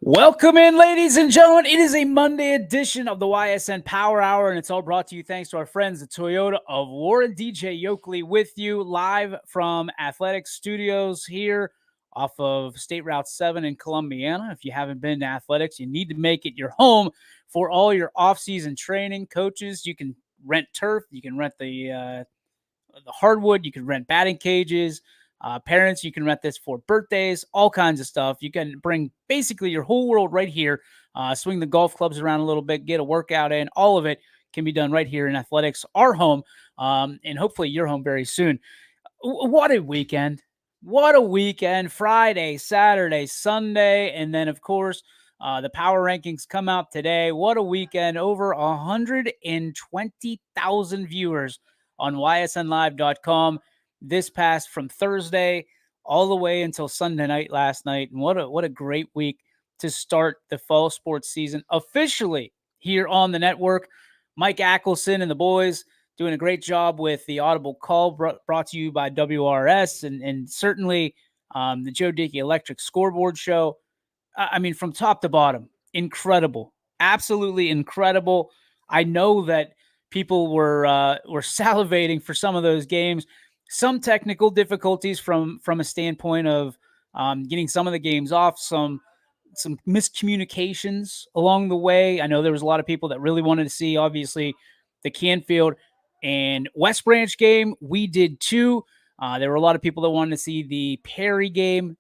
Welcome in, ladies and gentlemen. It is a Monday edition of the Ysn Power Hour, and it's all brought to you thanks to our friends at Toyota of Warren. DJ Yoakley with you live from Athletics Studios here off of State Route 7 in Columbiana. If you haven't been to Athletics, you need to make it your home for all your off-season training. Coaches, you can rent turf, you can rent the hardwood, you can rent batting cages. Parents, you can rent this for birthdays, all kinds of stuff. You can bring basically your whole world right here, swing the golf clubs around a little bit, get a workout in. All of it can be done right here in Athletics, our home, and hopefully your home very soon. What a weekend. What a weekend. Friday, Saturday, Sunday, and then, of course, the power rankings come out today. What a weekend. Over 120,000 viewers on ysnlive.com. This past from Thursday all the way until Sunday night last night. And what a great week to start the fall sports season officially here on the network. Mike Ackelson and the boys doing a great job with the audible call brought to you by WRS and certainly the Joe Dickey Electric Scoreboard Show. I mean, from top to bottom, incredible, absolutely incredible. I know that people were salivating for some of those games. Some technical difficulties from a standpoint of getting some of the games off, some miscommunications along the way. I know there was a lot of people that really wanted to see, obviously, the Canfield and West Branch game. We did too. There were a lot of people that wanted to see the Perry game.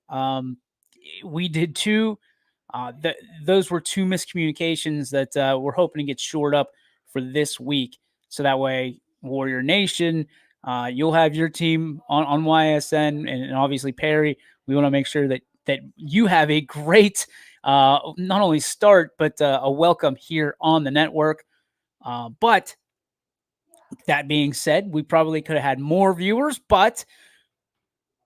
We did too. Those were two miscommunications that we're hoping to get shored up for this week. So that way, Warrior Nation, you'll have your team on YSN, and obviously Perry. We want to make sure that you have a great not only start but a welcome here on the network. But that being said, we probably could have had more viewers, but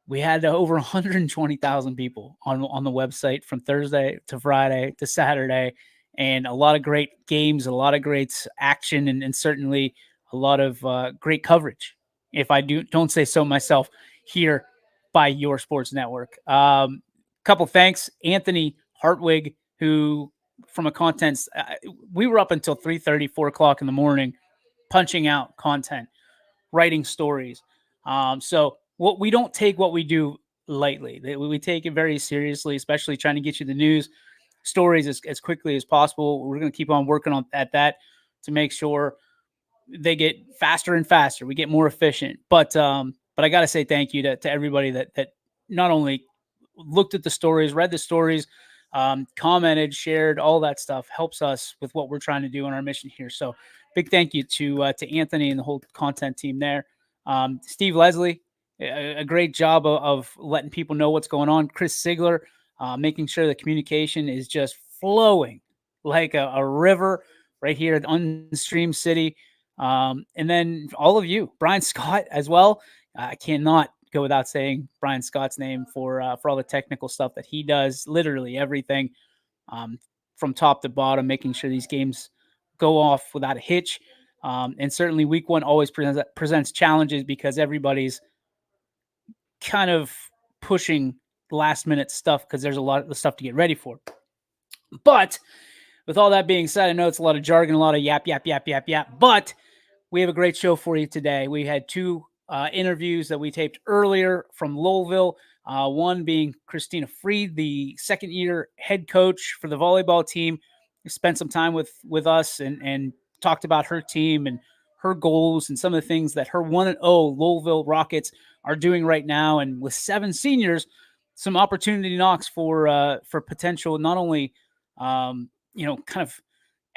we had over 120,000 people on the website from Thursday to Friday to Saturday, and a lot of great games, a lot of great action, and certainly a lot of great coverage, if I don't say so myself, here by your sports network. Couple thanks, Anthony Hartwig, who from a content, we were up until 3:30, 4 o'clock in the morning, punching out content, writing stories. So we don't take what we do lightly. We take it very seriously, especially trying to get you the news stories as quickly as possible. We're going to keep on working at that to make sure they get faster and faster. We get more efficient. But I got to say thank you to everybody that not only looked at the stories, read the stories, commented, shared, all that stuff helps us with what we're trying to do on our mission here. So big thank you to Anthony and the whole content team there. Steve Leslie, a great job of letting people know what's going on. Chris Sigler, making sure the communication is just flowing like a river right here at Unstream City. And then all of you, Brian Scott as well. I cannot go without saying Brian Scott's name for all the technical stuff that he does, literally everything from top to bottom, making sure these games go off without a hitch. And certainly week one always presents challenges because everybody's kind of pushing last minute stuff because there's a lot of stuff to get ready for. But with all that being said, I know it's a lot of jargon, a lot of yap, but we have a great show for you today. We had two interviews that we taped earlier from Louisville, one being Christina Freed, the second-year head coach for the volleyball team, who spent some time with us and talked about her team and her goals and some of the things that her 1-0 Louisville Rockets are doing right now. And with 7 seniors, some opportunity knocks for potential, not only kind of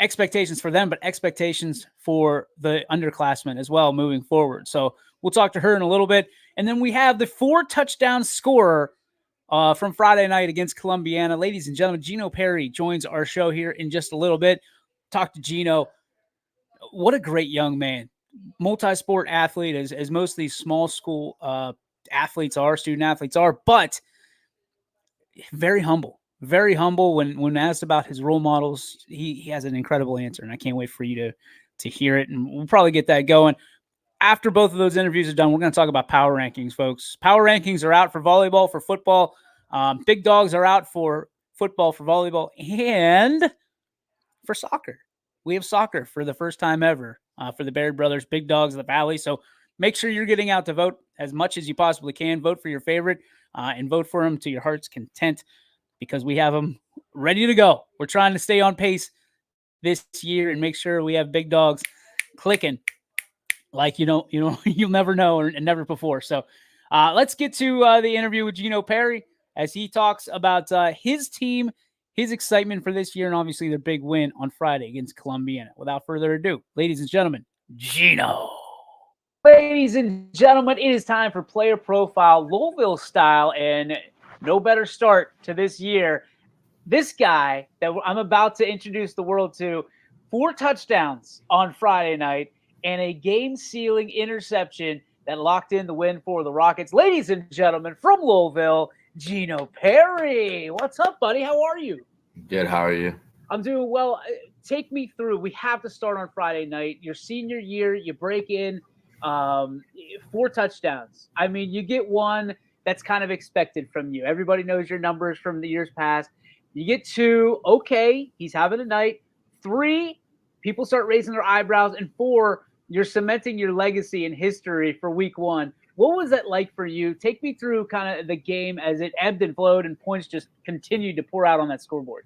expectations for them, but expectations for the underclassmen as well moving forward. So we'll talk to her in a little bit. And then we have the 4-touchdown scorer from Friday night against Columbiana. Ladies and gentlemen, Gino Perry joins our show here in just a little bit. Talk to Gino. What a great young man. Multi-sport athlete, as most of these small school athletes are, student athletes are, but very humble. Very humble. When asked about his role models, he has an incredible answer, and I can't wait for you to hear it. And we'll probably get that going. After both of those interviews are done, we're going to talk about power rankings, folks. Power rankings are out for volleyball, for football. Big dogs are out for football, for volleyball, and for soccer. We have soccer for the first time ever for the Baird brothers, big dogs of the valley. So make sure you're getting out to vote as much as you possibly can. Vote for your favorite and vote for them to your heart's content because we have them ready to go. We're trying to stay on pace this year and make sure we have big dogs clicking like you'll never know or never before. So let's get to the interview with Gino Perry as he talks about his team, his excitement for this year, and obviously their big win on Friday against Columbiana. Without further ado, ladies and gentlemen, Gino. Ladies and gentlemen, it is time for Player Profile, Louisville style, and no better start to this year. This guy that I'm about to introduce the world to, 4 touchdowns on Friday night and a game-sealing interception that locked in the win for the Rockets. Ladies and gentlemen, from Louisville, Gino Perry. What's up, buddy? How are you? Good. How are you? I'm doing well. Take me through. We have to start on Friday night. Your senior year, you break in 4 touchdowns. I mean, you get one that's kind of expected from you. Everybody knows your numbers from the years past. You get 2, okay, he's having a night. 3, people start raising their eyebrows. And 4, you're cementing your legacy and history for week 1. What was that like for you? Take me through kind of the game as it ebbed and flowed and points just continued to pour out on that scoreboard.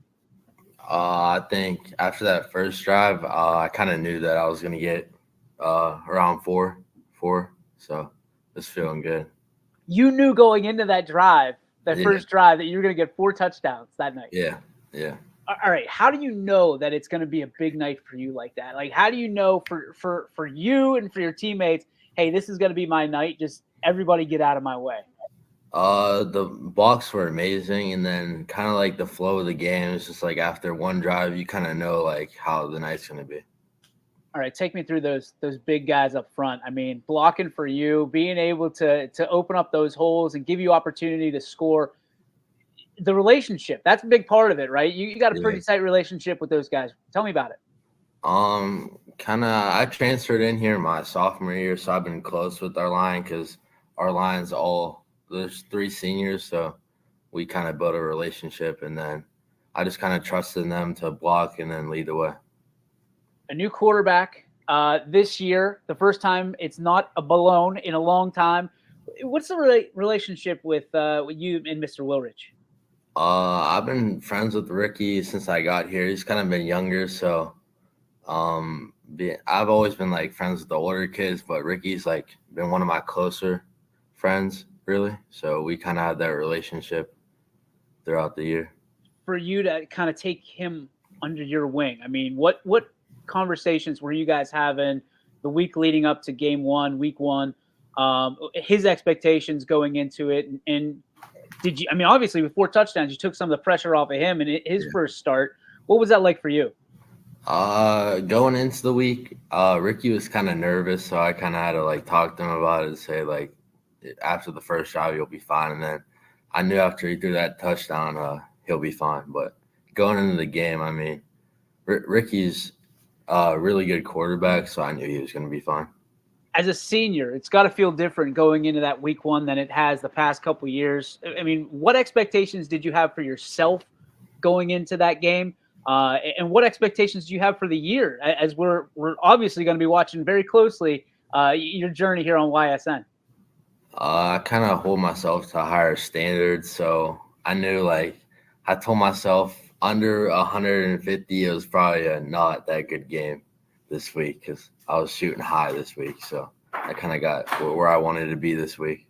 I think after that first drive, I kind of knew that I was going to get around 4. So it's feeling good. You knew going into that drive, first drive, that you were going to get 4 touchdowns that night. Yeah. All right. How do you know that it's going to be a big night for you like that? Like, how do you know for you and for your teammates, hey, this is going to be my night. Just everybody get out of my way. The blocks were amazing, and then kind of like the flow of the game is just like after one drive, you kind of know like how the night's going to be. All right, take me through those big guys up front. I mean, blocking for you, being able to open up those holes and give you opportunity to score. The relationship, that's a big part of it, right? You got a pretty tight relationship with those guys. Tell me about it. I transferred in here my sophomore year, so I've been close with our line because our line's there's 3 seniors, so we kind of built a relationship, and then I just kind of trusted them to block and then lead the way. A new quarterback this year, the first time it's not a balloon in a long time. What's the relationship with you and Mr. Wilrich? I've been friends with Ricky since I got here. He's kind of been younger, so I've always been like friends with the older kids, but Ricky's like been one of my closer friends, really. So we kind of had that relationship throughout the year. For you to kind of take him under your wing, I mean, what conversations were you guys having the week leading up to week 1, his expectations going into it, and did you, I mean, obviously with 4 touchdowns, you took some of the pressure off of him in his first start. What was that like for you? Going into the week, Ricky was kind of nervous, so I kind of had to like talk to him about it and say like, after the first drive, you'll be fine. And then I knew after he threw that touchdown, he'll be fine. But going into the game, I mean, Ricky's a really good quarterback, so I knew he was going to be fine. As a senior, it's got to feel different going into that week 1 than it has the past couple of years. I mean, what expectations did you have for yourself going into that game? And what expectations do you have for the year, as we're obviously going to be watching very closely your journey here on YSN? I kind of hold myself to higher standards, so I knew like I told myself under 150, it was probably not that good game this week because I was shooting high this week, so I kind of got where I wanted to be this week.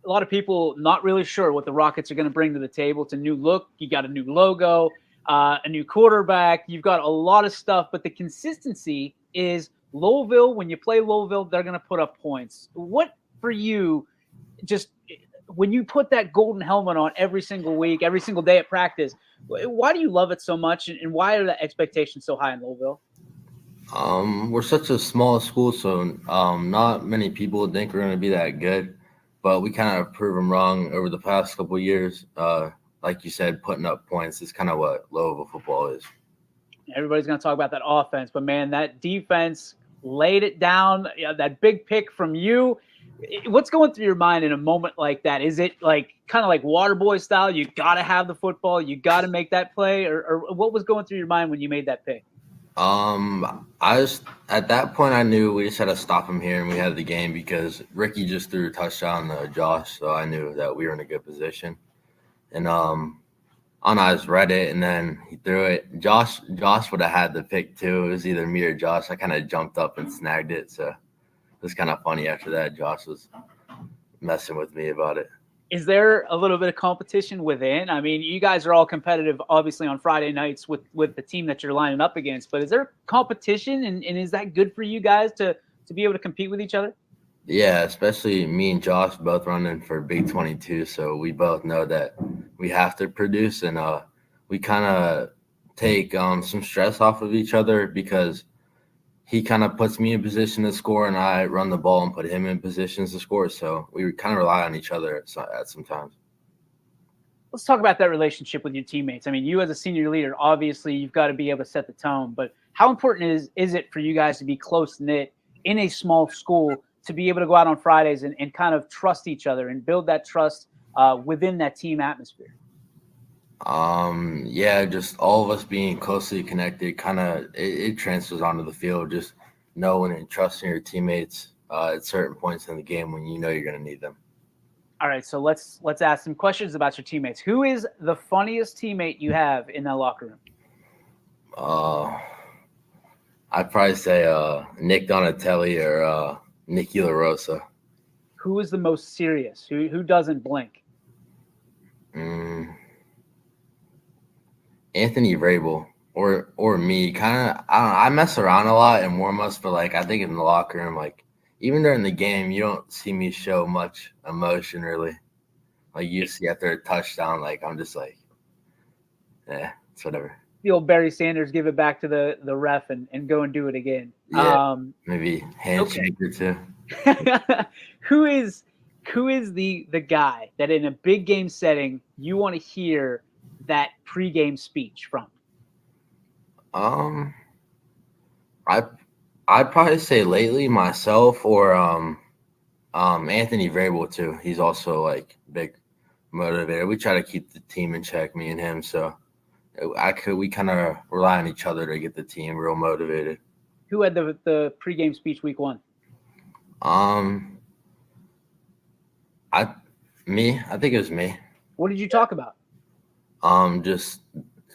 A lot of people not really sure what the Rockets are going to bring to the table. It's a new look. You got a new logo, a new quarterback. You've got a lot of stuff, but the consistency is Louisville. When you play Louisville, they're going to put up points. What for you, just when you put that golden helmet on every single week, every single day at practice, why do you love it so much, and why are the expectations so high in Louisville? We're such a small school, so not many people think we're going to be that good, but we kind of prove them wrong over the past couple of years. Like you said, putting up points is kind of what Louisville football is. Everybody's going to talk about that offense, but man, that defense laid it down. That big pick from you. What's going through your mind in a moment like that? Is it like kind of like water boy style? You got to have the football. You got to make that play, or what was going through your mind when you made that pick? I just at that point I knew we just had to stop him here and we had the game because Ricky just threw a touchdown to Josh, so I knew that we were in a good position. And I just read it and then he threw it. Josh would have had the pick too. It was either me or Josh. I kind of jumped up and snagged it, so it was kind of funny after that. Josh was messing with me about it. Is there a little bit of competition within? I mean, you guys are all competitive, obviously, on Friday nights with the team that you're lining up against. But is there competition, and is that good for you guys to be able to compete with each other? Yeah, especially me and Josh both running for Big 22, so we both know that we have to produce, and we kind of take some stress off of each other because he kind of puts me in position to score, and I run the ball and put him in positions to score. So we kind of rely on each other at some times. Let's talk about that relationship with your teammates. I mean, you as a senior leader, obviously, you've got to be able to set the tone. But how important is it for you guys to be close knit in a small school to be able to go out on Fridays and kind of trust each other and build that trust within that team atmosphere? Yeah, just all of us being closely connected, kind of it transfers onto the field. Just knowing and trusting your teammates at certain points in the game when you know you're going to need them. All right, so let's ask some questions about your teammates. Who is the funniest teammate you have in that locker room? I'd probably say Nick Donatelli or Nicky LaRosa. Who is the most serious? Who doesn't blink? Anthony Vrabel or me. Kind of, I don't know. I mess around a lot in warm-ups, but like I think in the locker room, like even during the game, you don't see me show much emotion really. Like you see after a touchdown, like I'm just like, yeah, it's whatever. The old Barry Sanders give it back to the ref and go and do it again. Yeah, maybe handshake or two. who is the guy that in a big game setting you want to hear that pregame speech from? I I'd probably say lately myself or Anthony Vrabel too. He's also like big motivator. We try to keep the team in check, me and him. So we kind of rely on each other to get the team real motivated. Who had the pregame speech week 1? I think it was me. What did you talk about? Just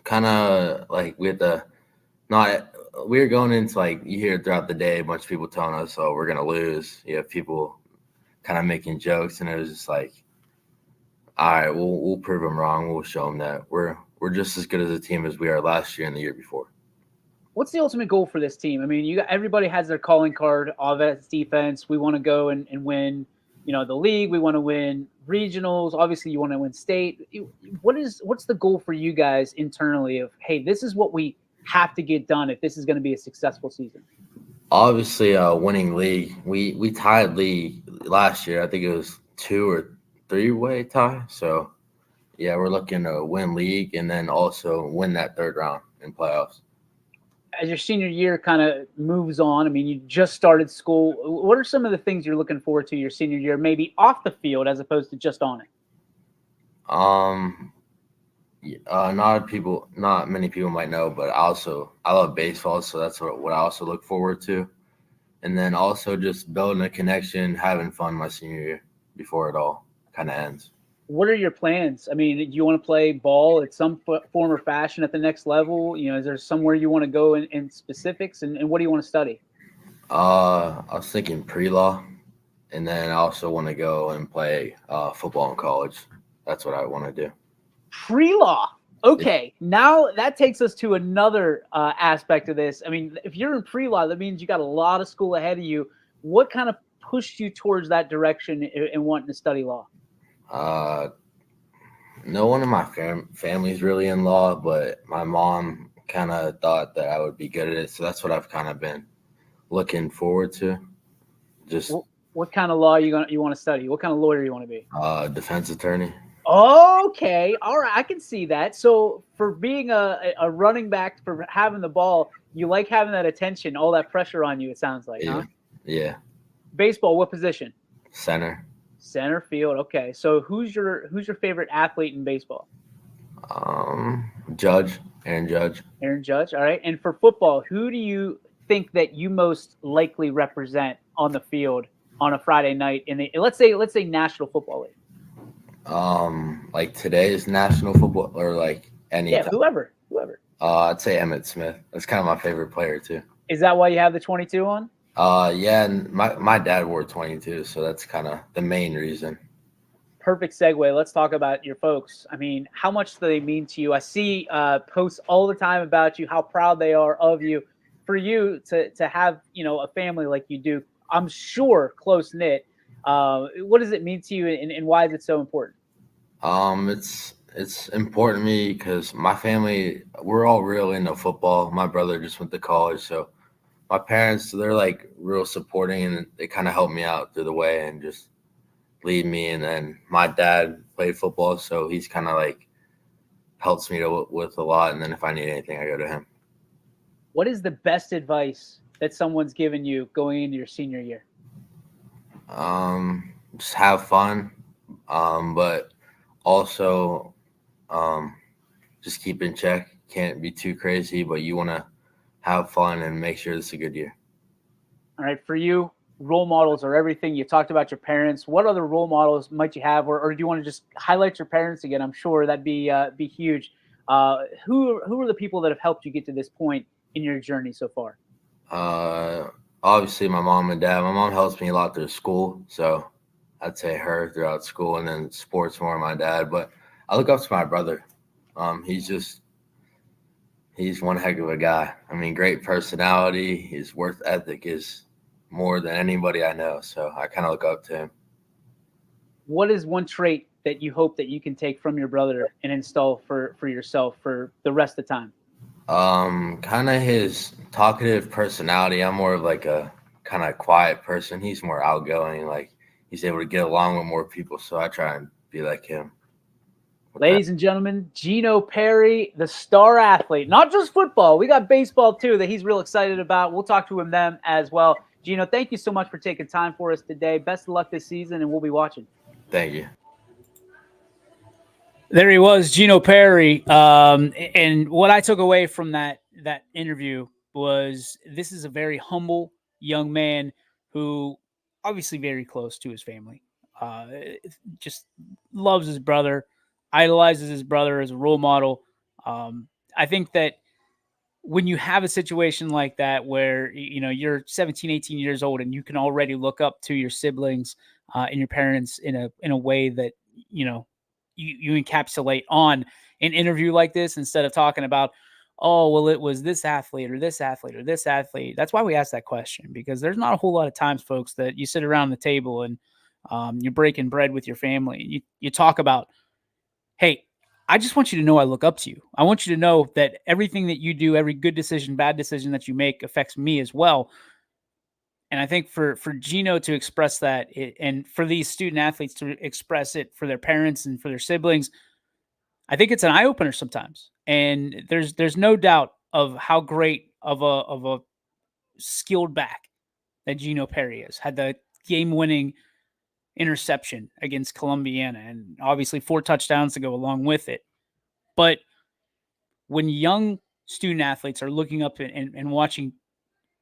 kind of like we were going into like you hear throughout the day a bunch of people telling us, "Oh, we're gonna lose." You have people kind of making jokes, and it was just like, "All right, we'll prove them wrong. We'll show them that we're just as good as a team as we are last year and the year before." What's the ultimate goal for this team? I mean, everybody has their calling card: offense, defense. We want to go and win, the league. We want to win regionals. Obviously, you want to win state. What's the goal for you guys internally of, hey, this is what we have to get done if this is going to be a successful season? Obviously, winning league. We tied league last year. I think it was 2 or 3-way tie. So, yeah, we're looking to win league and then also win that third round in playoffs. As your senior year kind of moves on, I mean, you just started school. What are some of the things you're looking forward to your senior year, maybe off the field as opposed to just on it? Not many people might know, but I love baseball, so that's what I also look forward to. And then also just building a connection, having fun my senior year before it all kind of ends. What are your plans? I mean, do you want to play ball at some form or fashion at the next level? Is there somewhere you want to go in specifics, and what do you want to study? I was thinking pre-law, and then I also want to go and play football in college. That's what I want to do. Pre-law. Okay, now that takes us to another aspect of this. I mean, if you're in pre-law, that means you got a lot of school ahead of you. What kind of pushed you towards that direction and wanting to study law? No one in my family is really in law, but my mom kind of thought that I would be good at it. So that's what I've kind of been looking forward to. Just what kind of law you want to study? What kind of lawyer you want to be? Defense attorney. Okay, all right, I can see that. So for being a running back, for having the ball, you like having that attention, all that pressure on you. It sounds like, yeah. huh? Yeah. Baseball, what position? Center. Center field. Okay. So who's your favorite athlete in baseball? Judge. Aaron Judge. Aaron Judge. All right. And for football, who do you think that you most likely represent on the field on a Friday night in the let's say National Football League? Like today's national football or like any Yeah, time. whoever. I'd say Emmett Smith. That's kind of my favorite player too. Is that why you have the 22 on? Yeah, and my dad wore 22, so that's kind of the main reason. Perfect segue. Let's talk about your folks. I mean, how much do they mean to you? I see posts all the time about you, how proud they are of you. For you to have a family like you do, I'm sure close knit. What does it mean to you, and why is it so important? It's important to me because my family we're all real into football. My brother just went to college, so my parents they're like real supporting and they kind of help me out through the way and just lead me. And then my dad played football, so he's kind of like helps me with a lot. And then if I need anything, I go to him. What is the best advice that someone's given you going into your senior year? Just have fun, but also um, just keep in check. Can't be too crazy, but you want to have fun and make sure it's a good year. All right, for you, role models are everything. You talked about your parents. What other role models might you have, or do you want to just highlight your parents again? I'm sure that'd be huge. Who are the people that have helped you get to this point in your journey so far? Uh, Obviously, my mom and dad. My mom helps me a lot through school, so I'd say her throughout school, and then sports more my dad. But I look up to my brother. He's one heck of a guy. I mean, great personality. His work ethic is more than anybody I know. So I kind of look up to him. What is one trait that you hope that you can take from your brother and install for yourself for the rest of the time? Kind of his talkative personality. I'm more of like a kind of quiet person. He's more outgoing. Like he's able to get along with more people. So I try and be like him with that. Ladies and gentlemen, Gino Perry, the star athlete, not just football. We got baseball too that he's real excited about. We'll talk to him then as well. Gino, thank you so much for taking time for us today. Best of luck this season, and we'll be watching. Thank you. There he was, Gino Perry. And what I took away from that interview was this is a very humble young man who obviously very close to his family. Uh, just loves his brother, idolizes his brother as a role model. I think that when you have a situation like that where you're 17, 18 years old and you can already look up to your siblings and your parents in a way that you know you encapsulate on an interview like this, instead of talking about, oh well, it was this athlete or this athlete or this athlete. That's why we ask that question, because there's not a whole lot of times, folks, that you sit around the table and you're breaking bread with your family. You talk about, hey, I just want you to know I look up to you. I want you to know that everything that you do, every good decision, bad decision that you make affects me as well. And I think for Gino to express that, and for these student athletes to express it for their parents and for their siblings, I think it's an eye opener sometimes. And there's no doubt of how great of a skilled back that Gino Perry is. Had the game winning interception against Columbiana, and obviously 4 touchdowns to go along with it. But when young student athletes are looking up and watching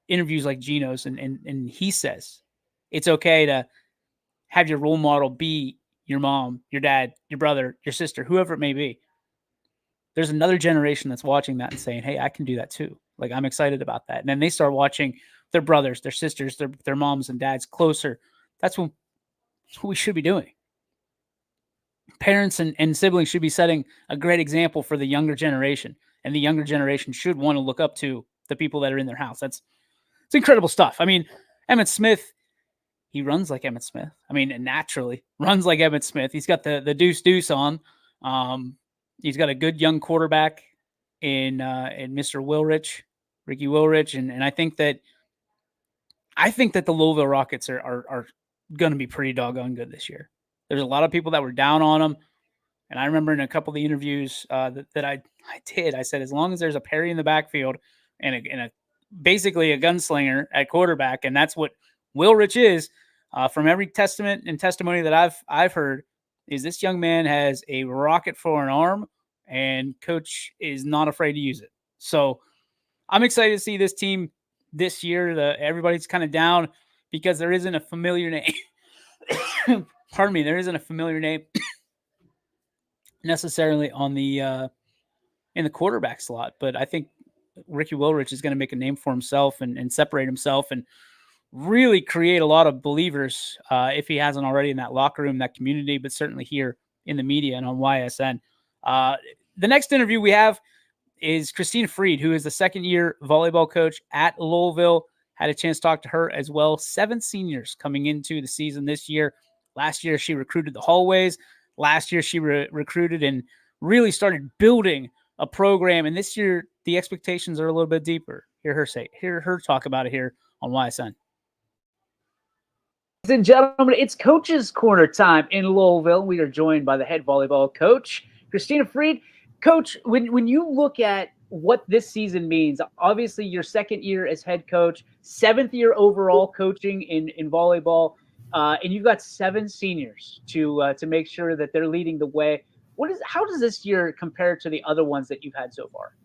interviews like Gino's, and he says it's okay to have your role model be your mom, your dad, your brother, your sister, whoever it may be. There's another generation that's watching that and saying, hey, I can do that too. Like, I'm excited about that. And then they start watching their brothers, their sisters, their moms and dads closer. That's what we should be doing. Parents and siblings should be setting a great example for the younger generation. And the younger generation should want to look up to the people that are in their house. It's incredible stuff. I mean, Emmett Smith, he runs like Emmett Smith. I mean, naturally runs like Emmett Smith. He's got the deuce on. Um, he's got a good young quarterback in Mr. Wilrich, Ricky Wilrich, and I think that the Louisville Rockets are going to be pretty doggone good this year. There's a lot of people that were down on them, and I remember in a couple of the interviews that I did, I said, as long as there's a Perry in the backfield and a basically a gunslinger at quarterback, and that's what Wilrich is. From every testament and testimony that I've heard, is this young man has a rocket for an arm, and coach is not afraid to use it. So I'm excited to see this team this year. Everybody's kind of down because there isn't a familiar name. Pardon me, there isn't a familiar name necessarily on the in the quarterback slot, but I think Ricky Wilrich is going to make a name for himself and separate himself and really create a lot of believers if he hasn't already in that locker room, that community, but certainly here in the media and on YSN. The next interview we have is Christina Freed, who is the second-year volleyball coach at Louisville. Had a chance to talk to her as well. 7 seniors coming into the season this year. Last year, she recruited the hallways. Last year, she recruited and really started building a program. And this year, the expectations are a little bit deeper. Hear her talk about it here on YSN. Ladies and gentlemen, it's Coach's Corner time in Louisville. We are joined by the head volleyball coach, Christina Freed. Coach, when you look at what this season means, obviously your second year as head coach, 7th year overall coaching in volleyball, and you've got 7 seniors to make sure that they're leading the way. How does this year compare to the other ones that you've had so far?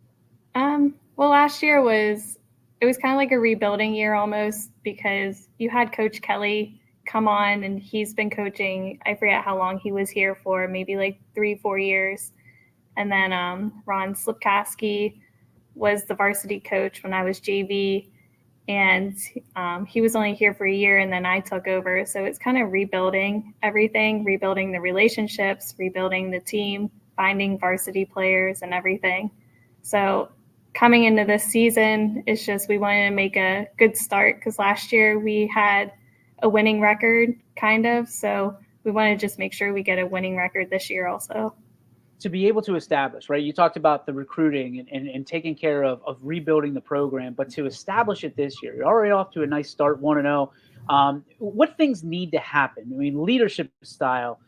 Well, last year was kind of like a rebuilding year almost, because you had Coach Kelly come on and he's been coaching. I forget how long he was here for, maybe like 3-4 years. And then Ron Slipkowski was the varsity coach when I was JV, and he was only here for a year, and then I took over. So it's kind of rebuilding everything, rebuilding the relationships, rebuilding the team, finding varsity players and everything. So coming into this season, it's just we wanted to make a good start, because last year we had a winning record, kind of. So we want to just make sure we get a winning record this year also. To be able to establish, right? You talked about the recruiting and taking care of rebuilding the program, but to establish it this year, you're already off to a nice start, 1-0. What things need to happen? I mean, leadership style,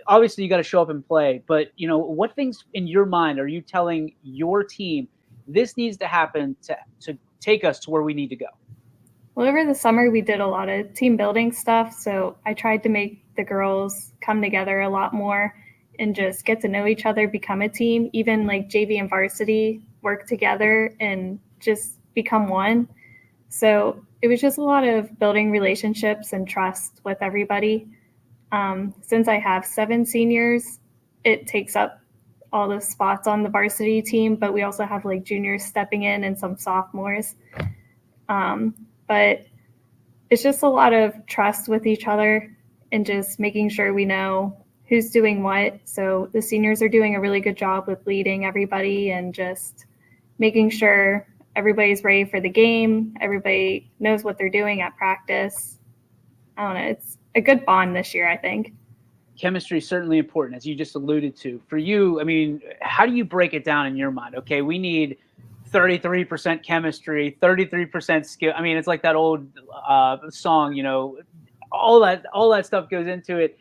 obviously you got to show up and play, but what things in your mind are you telling your team this needs to happen to take us to where we need to go? Well, over the summer, we did a lot of team building stuff. So I tried to make the girls come together a lot more and just get to know each other, become a team, even like JV and varsity work together and just become one. So it was just a lot of building relationships and trust with everybody. Since I have 7 seniors, it takes up all the spots on the varsity team, but we also have like juniors stepping in and some sophomores. But it's just a lot of trust with each other and just making sure we know who's doing what. So the seniors are doing a really good job with leading everybody and just making sure everybody's ready for the game. Everybody knows what they're doing at practice. I don't know. It's a good bond this year, I think. Chemistry is certainly important, as you just alluded to. For you, I mean, how do you break it down in your mind? Okay, we need 33% chemistry, 33% skill. I mean, it's like that old song, all that stuff goes into it.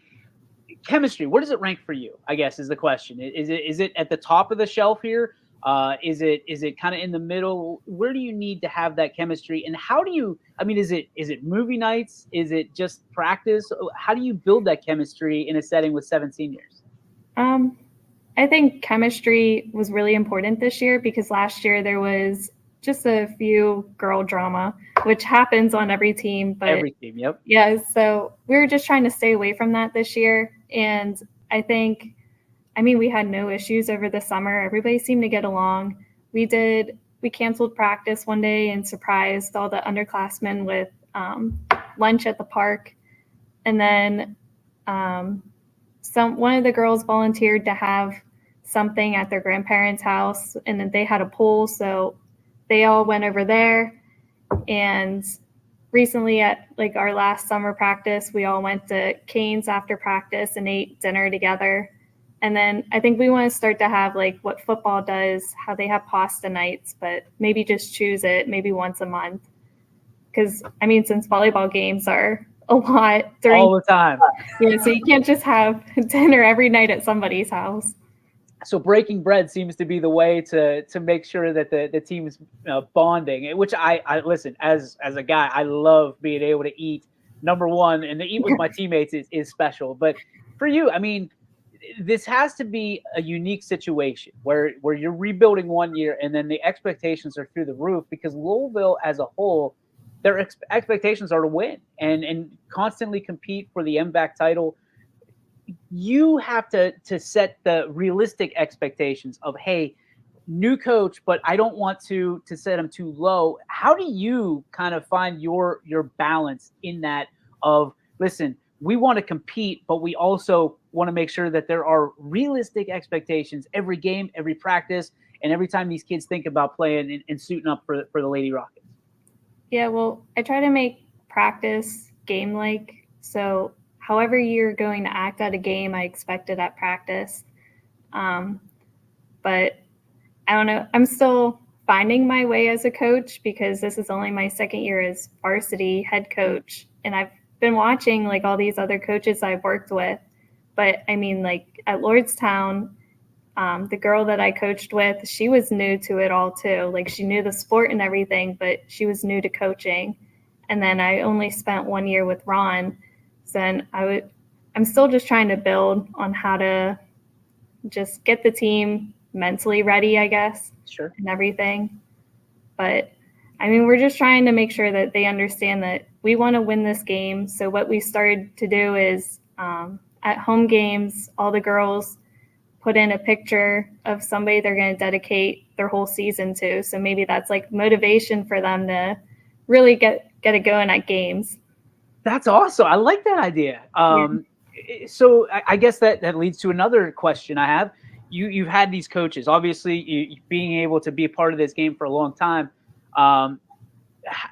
Chemistry, where does it rank for you, I guess, is the question. Is it at the top of the shelf here? Is it kind of in the middle? Where do you need to have that chemistry? And how do you, I mean, is it movie nights? Is it just practice? How do you build that chemistry in a setting with 7 seniors? I think chemistry was really important this year, because last year there was just a few girl drama, which happens on every team. But every team, yep. Yeah, so we were just trying to stay away from that this year. And I mean, we had no issues over the summer. Everybody seemed to get along. We canceled practice one day and surprised all the underclassmen with lunch at the park. And then one of the girls volunteered to have something at their grandparents' house, and then they had a pool, so they all went over there. And recently at like our last summer practice, we all went to Cane's after practice and ate dinner together. And then I think we want to start to have like what football does, how they have pasta nights, but maybe just choose it maybe once a month. Because I mean, since volleyball games are a lot during all the time, yeah, so you can't just have dinner every night at somebody's house. So breaking bread seems to be the way to make sure that the team's bonding, which I listen, as a guy, I love being able to eat number one, and to eat with my teammates is special. But for you, I mean, this has to be a unique situation where you're rebuilding one year and then the expectations are through the roof because Louisville as a whole, their expectations are to win and constantly compete for the MVAC title. You have to set the realistic expectations of, hey, new coach, but I don't want to set them too low. How do you kind of find your balance in that of, listen, we want to compete, but we also want to make sure that there are realistic expectations every game, every practice, and every time these kids think about playing and suiting up for the Lady Rockets? Yeah, well, I try to make practice game-like. So however you're going to act at a game, I expect it at practice. But I don't know. I'm still finding my way as a coach because this is only my second year as varsity head coach. And I've been watching like all these other coaches I've worked with. But I mean, like at Lordstown, the girl that I coached with, she was new to it all too. Like she knew the sport and everything, but she was new to coaching. And then I only spent 1 year with Ron. So then I'm still just trying to build on how to just get the team mentally ready, I guess. Sure. And everything. But I mean, we're just trying to make sure that they understand that we want to win this game. So what we started to do is at home games, all the girls put in a picture of somebody they're going to dedicate their whole season to. So maybe that's like motivation for them to really get it going at games. That's awesome. I like that idea. So I guess that leads to another question I have. You've had these coaches, obviously you being able to be a part of this game for a long time.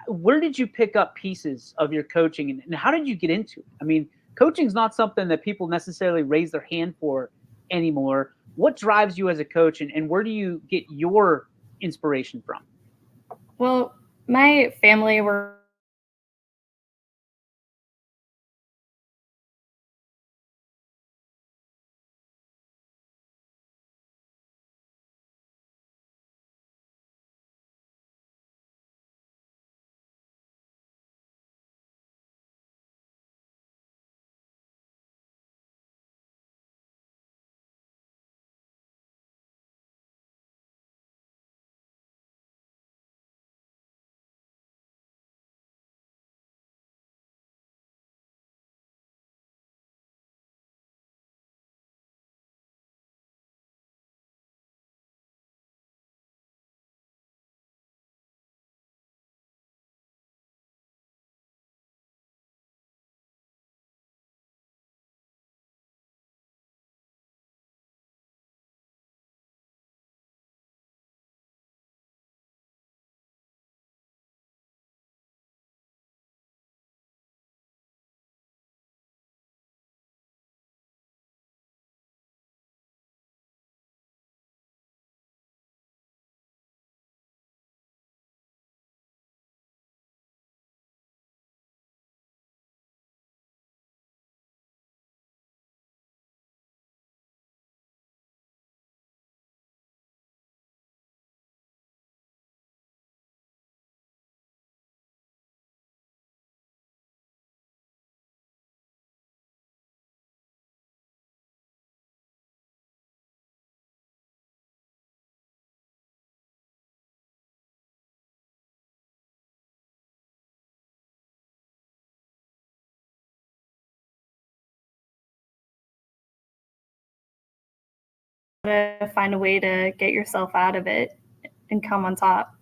Where did you pick up pieces of your coaching and how did you get into it? I mean, coaching is not something that people necessarily raise their hand for anymore. What drives you as a coach and where do you get your inspiration from? Well, my family were to find a way to get yourself out of it and come on top.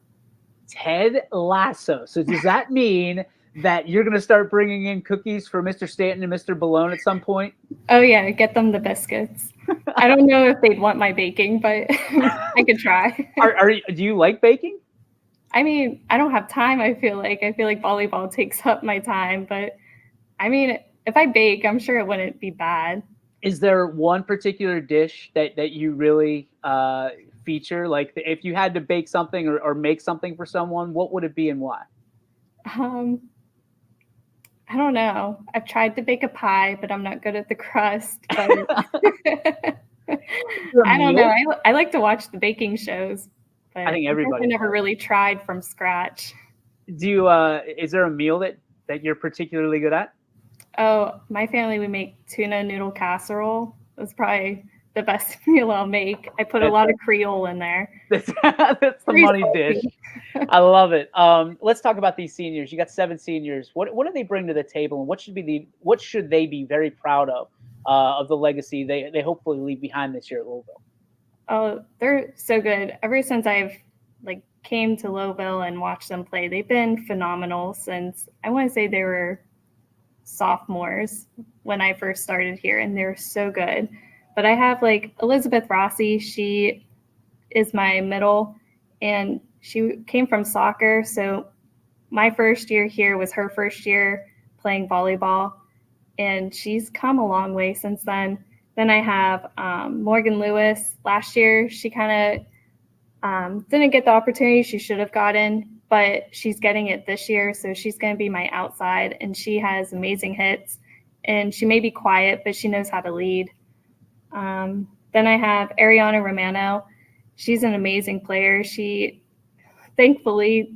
Ted Lasso. So does that mean that you're going to start bringing in cookies for Mr. Stanton and Mr. Balone at some point? Oh yeah, get them the biscuits. I don't know if they'd want my baking, but I could try. Do you like baking? I mean, I don't have time. I feel like volleyball takes up my time, but I mean, if I bake, I'm sure it wouldn't be bad. Is there one particular dish that you really feature? Like if you had to bake something or make something for someone, what would it be and why? I don't know. I've tried to bake a pie, but I'm not good at the crust. But I don't know. I like to watch the baking shows, but I think everybody never really tried from scratch. Do you? Is there a meal that you're particularly good at? Oh, my family would make tuna noodle casserole. That's probably the best meal I'll make. I put a lot of Creole in there. That's the Very money salty. dish. I love it. Let's talk about these seniors. You got 7 seniors. What do they bring to the table, and what should they be very proud of the legacy they hopefully leave behind this year at Louisville? Oh, they're so good. Ever since I've came to Louisville and watched them play, they've been phenomenal since I want to say they were sophomores when I first started here, and they're so good. But I have Elizabeth Rossi. She is my middle, and she came from soccer. So my first year here was her first year playing volleyball, and she's come a long way since then. Then I have Morgan Lewis. Last year, she kind of didn't get the opportunity she should have gotten, but she's getting it this year. So she's going to be my outside, and she has amazing hits. And she may be quiet, but she knows how to lead. Then I have Ariana Romano. She's an amazing player. She thankfully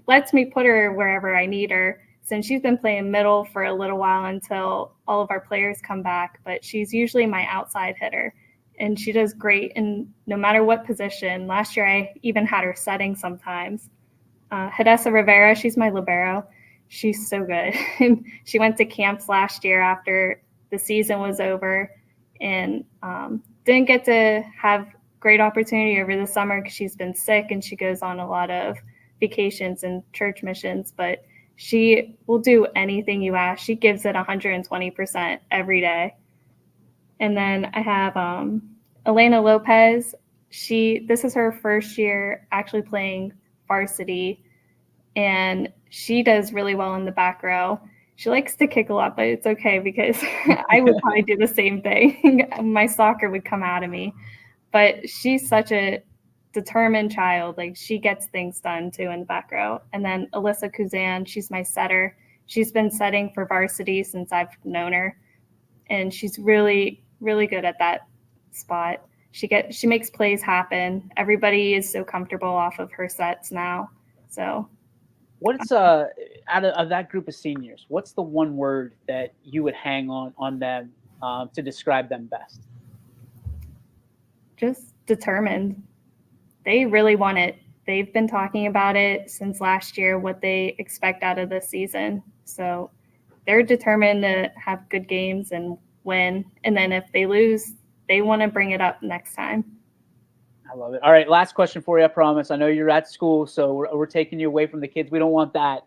lets me put her wherever I need her, since she's been playing middle for a little while until all of our players come back. But she's usually my outside hitter, and she does great in no matter what position. Last year, I even had her setting sometimes. Hidessa Rivera, she's my libero. She's so good. She went to camps last year after the season was over, and didn't get to have great opportunity over the summer because she's been sick and she goes on a lot of vacations and church missions, but she will do anything you ask. She gives it 120% every day. And then I have Elena Lopez. This is her first year actually playing varsity, and she does really well in the back row. She likes to kick a lot, but it's okay because I would probably do the same thing. My soccer would come out of me. But she's such a determined child. She gets things done too in the back row. And then Alyssa Kuzan, she's my setter. She's been setting for varsity since I've known her, and she's really, really good at that spot. She makes plays happen. Everybody is so comfortable off of her sets now. So, what's out of that group of seniors? What's the one word that you would hang on them to describe them best? Just determined. They really want it. They've been talking about it since last year, what they expect out of this season. So they're determined to have good games and win. And then if they lose, they want to bring it up next time. I love it. All right, last question for you, I promise. I know you're at school, so we're taking you away from the kids. We don't want that.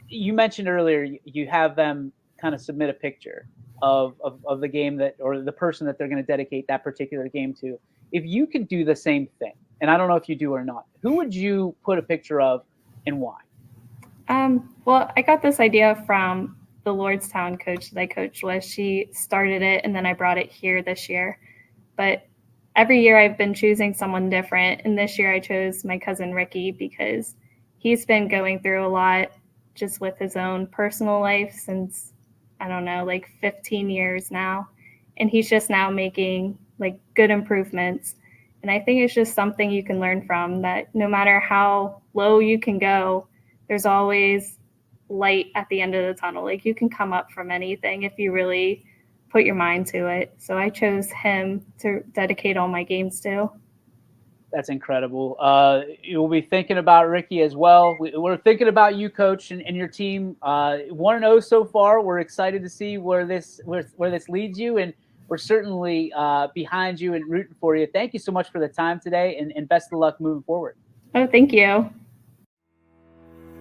You mentioned earlier you have them kind of submit a picture of the game or the person that they're going to dedicate that particular game to. If you could do the same thing, and I don't know if you do or not, who would you put a picture of and why? Well, I got this idea from the Lordstown coach that I coached with. She started it, and then I brought it here this year. But every year I've been choosing someone different, and this year I chose my cousin Ricky because he's been going through a lot just with his own personal life since, I don't know, 15 years now. And he's just now making good improvements. And I think it's just something you can learn from, that no matter how low you can go, there's always light at the end of the tunnel. You can come up from anything if you really put your mind to it. So I chose him to dedicate all my games to. That's incredible. You'll be thinking about Ricky as well. We're thinking about you, Coach, and your team. 1-0 so far. We're excited to see where this leads you, and we're certainly behind you and rooting for you. Thank you so much for the time today, and best of luck moving forward. Oh, thank you.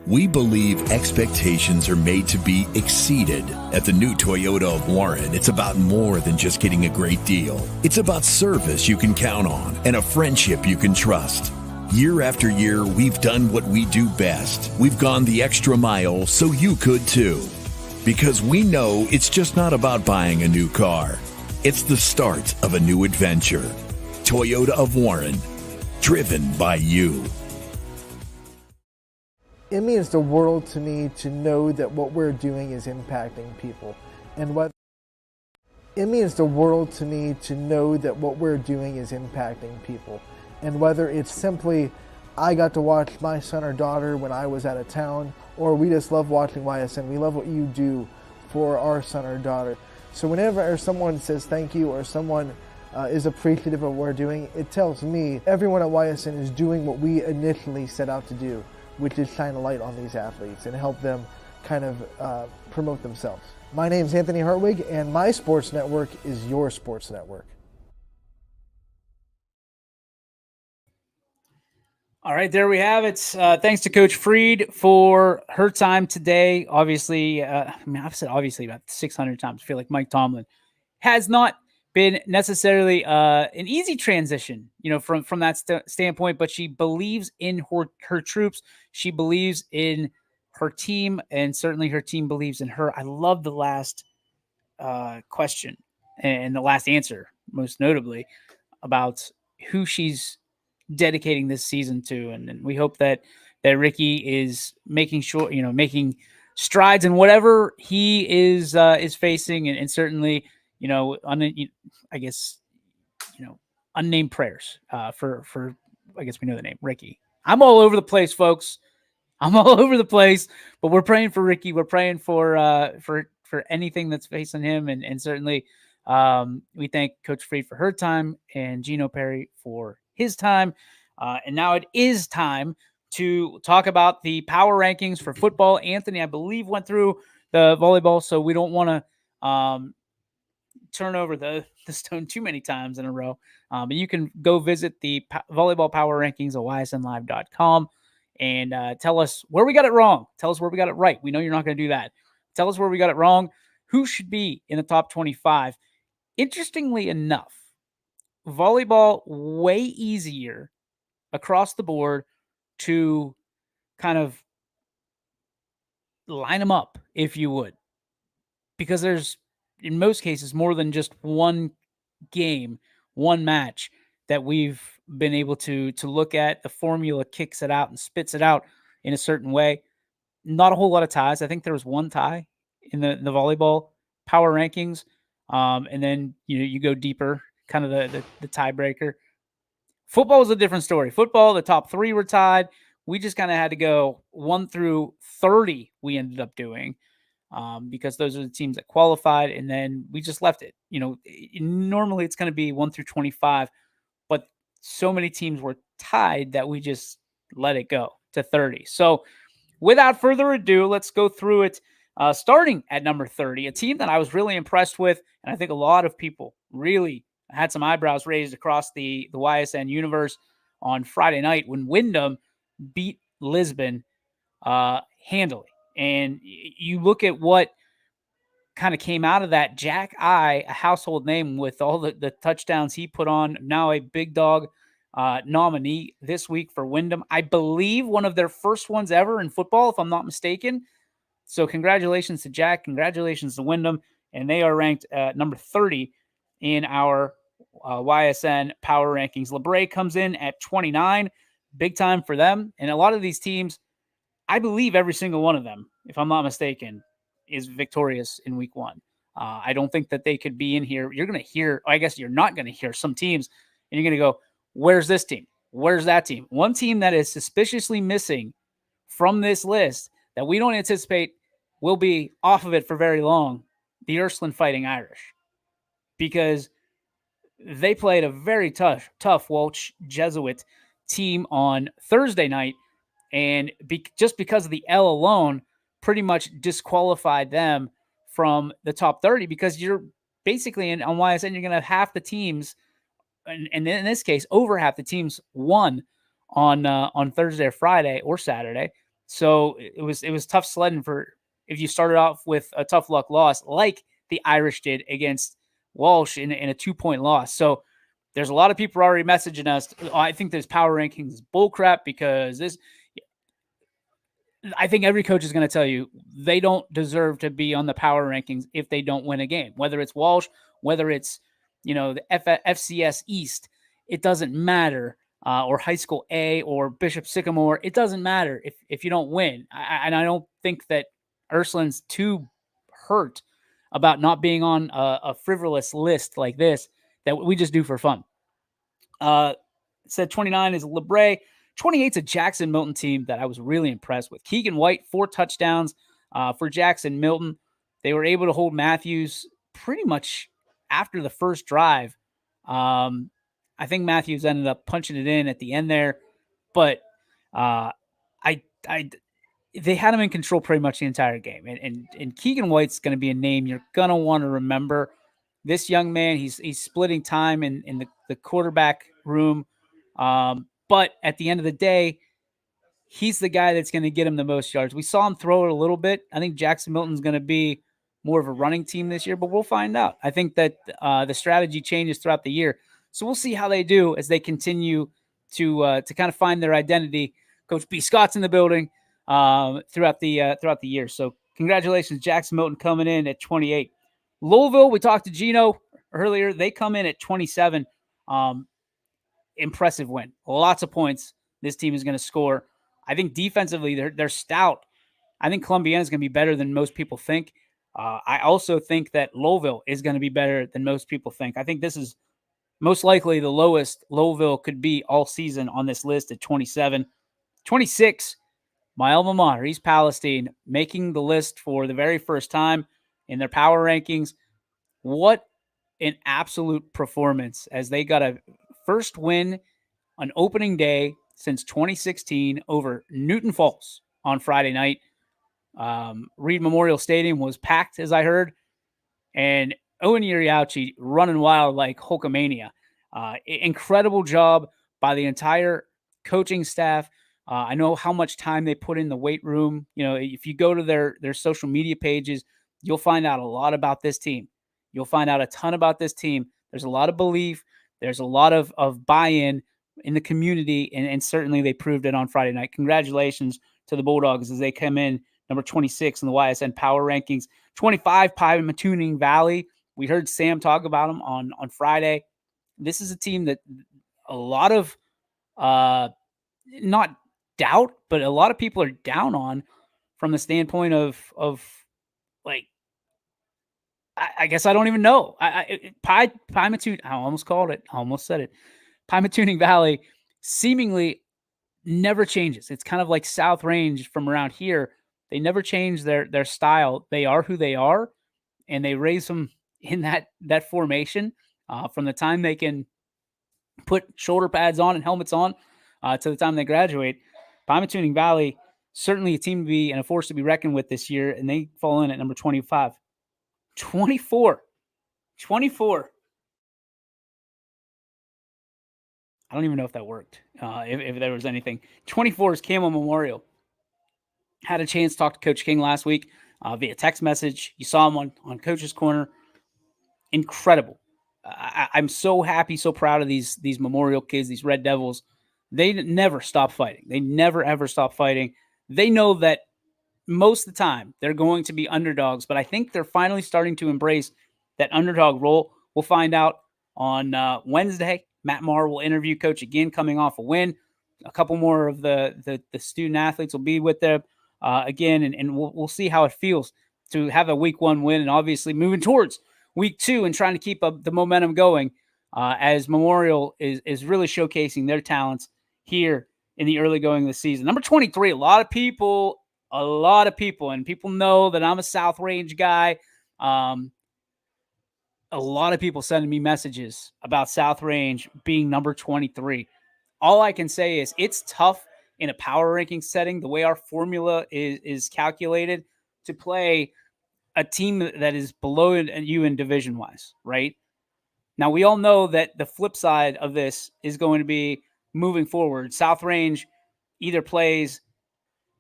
We believe expectations are made to be exceeded. At the new Toyota of Warren, it's about more than just getting a great deal. It's about service you can count on and a friendship you can trust. Year after year, we've done what we do best. We've gone the extra mile so you could too. Because we know it's just not about buying a new car. It's the start of a new adventure. Toyota of Warren, driven by you. It means the world to me to know that what we're doing is impacting people. It means the world to me to know that what we're doing is impacting people. And whether it's simply I got to watch my son or daughter when I was out of town, or we just love watching YSN. We love what you do for our son or daughter. So whenever someone says thank you or someone is appreciative of what we're doing, it tells me everyone at YSN is doing what we initially set out to do, which is shine a light on these athletes and help them kind of promote themselves. My name is Anthony Hartwig, and my sports network is your sports network. All right, there we have it. Thanks to Coach Freed for her time today. Obviously, I've said obviously about 600 times. I feel like Mike Tomlin has not been necessarily an easy transition, from that standpoint, but she believes in her troops. She believes in her team, and certainly her team believes in her. I love the last question and the last answer, most notably, about who she's dedicating this season to, and we hope that Ricky is making sure, making strides in whatever he is facing, and certainly, I guess, unnamed prayers for I guess we know the name Ricky. I'm all over the place, folks. I'm all over the place, but we're praying for Ricky. We're praying for anything that's facing him, and certainly we thank Coach Freed for her time and Gino Perry for his time. And now it is time to talk about the power rankings for football. Anthony, I believe, went through the volleyball, so we don't want to turn over the stone too many times in a row. But you can go visit the volleyball power rankings at ysnlive.com and tell us where we got it wrong. Tell us where we got it right. We know you're not going to do that. Tell us where we got it wrong. Who should be in the top 25? Interestingly enough, volleyball way easier across the board to kind of line them up, if you would, because there's, in most cases, more than just one game, one match that we've been able to look at. The formula kicks it out and spits it out in a certain way. Not a whole lot of ties. I think there was one tie in the volleyball power rankings. And then, you go deeper, kind of the tiebreaker. Football is a different story. Football, the top 3 were tied. We just kind of had to go 1 through 30 we ended up doing because those are the teams that qualified, and then we just left it. Normally it's going to be 1 through 25, but so many teams were tied that we just let it go to 30. So without further ado, let's go through it. Starting at number 30, a team that I was really impressed with, and I think a lot of people really had some eyebrows raised across the YSN universe on Friday night when Wyndham beat Lisbon handily. And you look at what kind of came out of that. Jack I, a household name with all the touchdowns he put on, now a big dog nominee this week for Wyndham. I believe one of their first ones ever in football, if I'm not mistaken. So congratulations to Jack. Congratulations to Wyndham. And they are ranked number 30 in our YSN power rankings. LeBray comes in at 29. Big time for them. And a lot of these teams, I believe every single one of them, if I'm not mistaken, is victorious in week 1. I don't think that they could be in here. You're going to hear, I guess you're not going to hear some teams, and you're going to go, where's this team? Where's that team? One team that is suspiciously missing from this list that we don't anticipate will be off of it for very long, the Ysn Fighting Irish, because they played a very tough Welsh Jesuit team on Thursday night, and just because of the L alone, pretty much disqualified them from the top 30, because you're basically on YSN, you're going to have half the teams, and in this case, over half the teams won on Thursday or Friday or Saturday. So it was tough sledding for if you started off with a tough luck loss like the Irish did against Walsh in a 2-point loss. So there's a lot of people already messaging us. I think this power rankings is bullcrap because I think every coach is going to tell you they don't deserve to be on the power rankings if they don't win a game, whether it's Walsh, whether it's, the FCS East, it doesn't matter, or high school A or Bishop Sycamore. It doesn't matter if you don't win. And I don't think that Ysn's too hurt about not being on a frivolous list like this that we just do for fun. Said 29 is LeBray, 28's a Jackson Milton team that I was really impressed with. Keegan White, 4 touchdowns for Jackson Milton. They were able to hold Matthews pretty much after the first drive. I think Matthews ended up punching it in at the end there, but they had him in control pretty much the entire game. And Keegan White's going to be a name you're going to want to remember. This young man, he's splitting time in the quarterback room. But at the end of the day, he's the guy that's going to get him the most yards. We saw him throw it a little bit. I think Jackson Milton's going to be more of a running team this year, but we'll find out. I think that the strategy changes throughout the year. So we'll see how they do as they continue to kind of find their identity. Coach B. Scott's in the building throughout the year. So congratulations, Jackson Milton coming in at 28. Louisville, we talked to Gino earlier. They come in at 27. Impressive win. Lots of points this team is going to score. I think defensively they're stout. I think Columbiana is going to be better than most people think. I also think that Louisville is going to be better than most people think. I think this is most likely the lowest Louisville could be all season on this list at 27. 26, my alma mater, East Palestine, making the list for the very first time in their power rankings. What an absolute performance as they got a first win on opening day since 2016 over Newton Falls on Friday night. Reed Memorial Stadium was packed, as I heard, and Owen Uriauchi running wild like Hulkamania. Incredible job by the entire coaching staff. I know how much time they put in the weight room. You know, if you go to their social media pages, you'll find out a lot about this team. You'll find out a ton about this team. There's a lot of belief. There's a lot of buy-in in the community, and certainly they proved it on Friday night. Congratulations to the Bulldogs as they come in number 26 in the Ysn Power Rankings. 25, Pymatuning Valley. We heard Sam talk about them on Friday. This is a team that a lot of, not doubt, but a lot of people are down on from the standpoint of like, I guess I don't even know. Pymatuning, I almost called it. I almost said it. Pymatuning Valley seemingly never changes. It's kind of like South Range from around here. They never change their style. They are who they are, and they raise them in that formation from the time they can put shoulder pads on and helmets on to the time they graduate. Pymatuning Valley, certainly a team to be and a force to be reckoned with this year, and they fall in at number 25. 24. I don't even know if that worked, if there was anything. 24 is Camel Memorial. Had a chance to talk to Coach King last week via text message. You saw him on Coach's Corner. Incredible. I'm so happy, so proud of these Memorial kids, these Red Devils. They never stop fighting. They never, ever stop fighting. They know that most of the time they're going to be underdogs, but I think they're finally starting to embrace that underdog role. We'll find out on Wednesday. Matt Maher will interview Coach again, coming off a win. A couple more of the student athletes will be with them again, and we'll see how it feels to have a week 1 win, and obviously moving towards week 2 and trying to keep up the momentum going as Memorial is really showcasing their talents here in the early going of the season. Number 23, a lot of people, and people know that I'm a South Range guy. A lot of people sending me messages about South Range being number 23. All I can say is it's tough in a power ranking setting, the way our formula is calculated, to play a team that is below you in division-wise, right? Now, we all know that the flip side of this is going to be moving forward. South Range either plays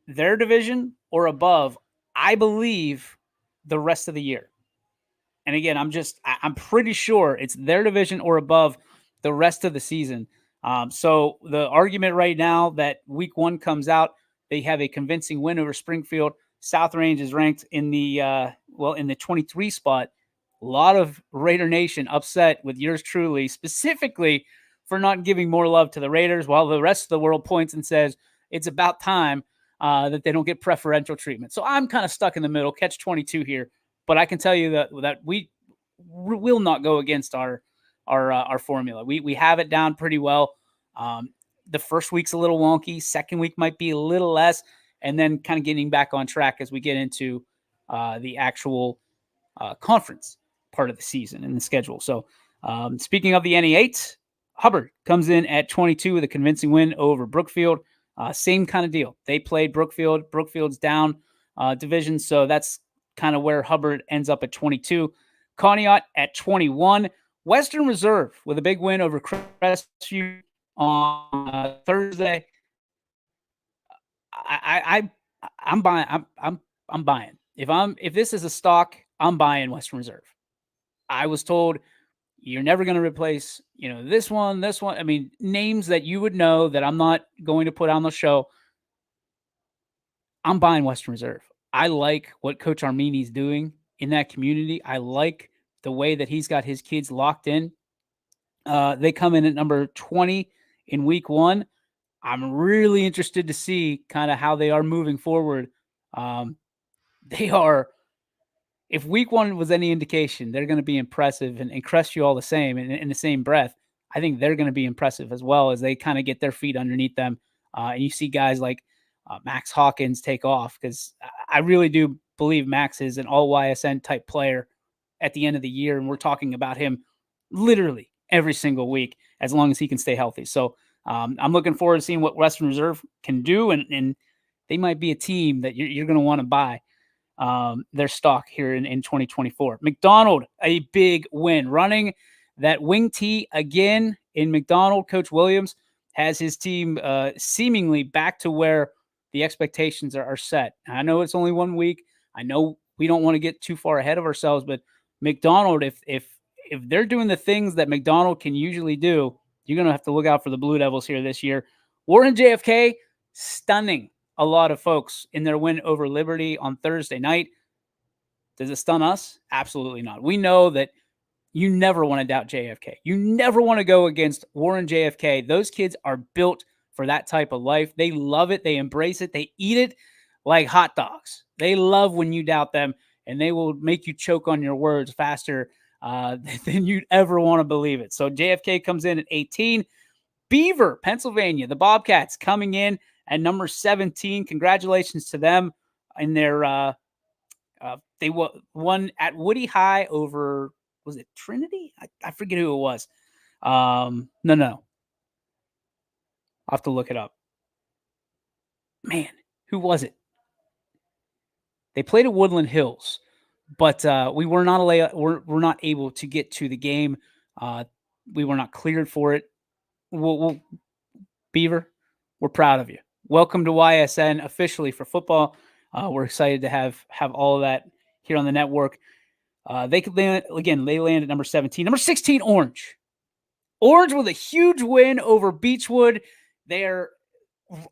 their division or above, I believe, the rest of the year. And again, I'm pretty sure it's their division or above the rest of the season. So the argument right now that week 1 comes out, they have a convincing win over Springfield. South Range is ranked in the 23 spot. A lot of Raider Nation upset with yours truly, specifically for not giving more love to the Raiders, while the rest of the world points and says it's about time that they don't get preferential treatment. So I'm kind of stuck in the middle, catch 22 here. But I can tell you that we will not go against our formula. We have it down pretty well. the first week's a little wonky. Second week might be a little less, and then kind of getting back on track as we get into the actual conference part of the season and the schedule. So speaking of the NE8, Hubbard comes in at 22 with a convincing win over Brookfield. Same kind of deal. They played Brookfield. Brookfield's down division, so that's kind of where Hubbard ends up at 22. Conneaut at 21. Western Reserve with a big win over Crestview on Thursday. I'm buying. I'm buying. If this is a stock, I'm buying Western Reserve. I was told you're never going to replace, this one. I mean, names that you would know that I'm not going to put on the show. I'm buying Western Reserve. I like what Coach Armini's doing in that community. I like the way that he's got his kids locked in. They come in at number 20 in week 1. I'm really interested to see kind of how they are moving forward. They are, if week 1 was any indication, they're going to be impressive and crest you all the same in the same breath. I think they're going to be impressive as well as they kind of get their feet underneath them. And you see guys like Max Hawkins take off, because I really do believe Max is an all YSN type player at the end of the year. And we're talking about him literally every single week, as long as he can stay healthy. So I'm looking forward to seeing what Western Reserve can do. And they might be a team that you're going to want to buy their stock here in 2024. McDonald, a big win, running that wing tee again in McDonald. Coach Williams has his team seemingly back to where the expectations are set. I know it's only 1 week. I know we don't want to get too far ahead of ourselves, but McDonald, if they're doing the things that McDonald can usually do, you're going to have to look out for the Blue Devils here this year. Warren JFK, stunning a lot of folks in their win over Liberty on Thursday night. Does it stun us? Absolutely not. We know that you never want to doubt JFK. You never want to go against Warren JFK. Those kids are built for that type of life. They love it. They embrace it. They eat it like hot dogs. They love when you doubt them, and they will make you choke on your words faster than you'd ever want to believe it. So JFK comes in at 18. Beaver, Pennsylvania, the Bobcats coming in at number 17. Congratulations to them in their they won at Woody High over, was it Trinity? I forget who it was. No. I'll have to look it up. Man, who was it? They played at Woodland Hills, but we were not able to get to the game. We were not cleared for it. We'll Beaver, we're proud of you. Welcome to YSN officially for football. We're excited to have all of that here on the network. They land at number 17. Number 16, Orange. Orange with a huge win over Beechwood. Their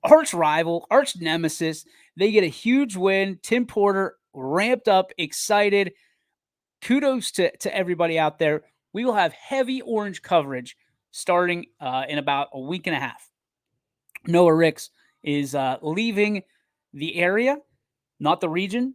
arch rival, arch nemesis. They get a huge win. Tim Porter ramped up, excited. Kudos to everybody out there. We will have heavy Orange coverage starting in about a week and a half. Noah Ricks is leaving the area, not the region,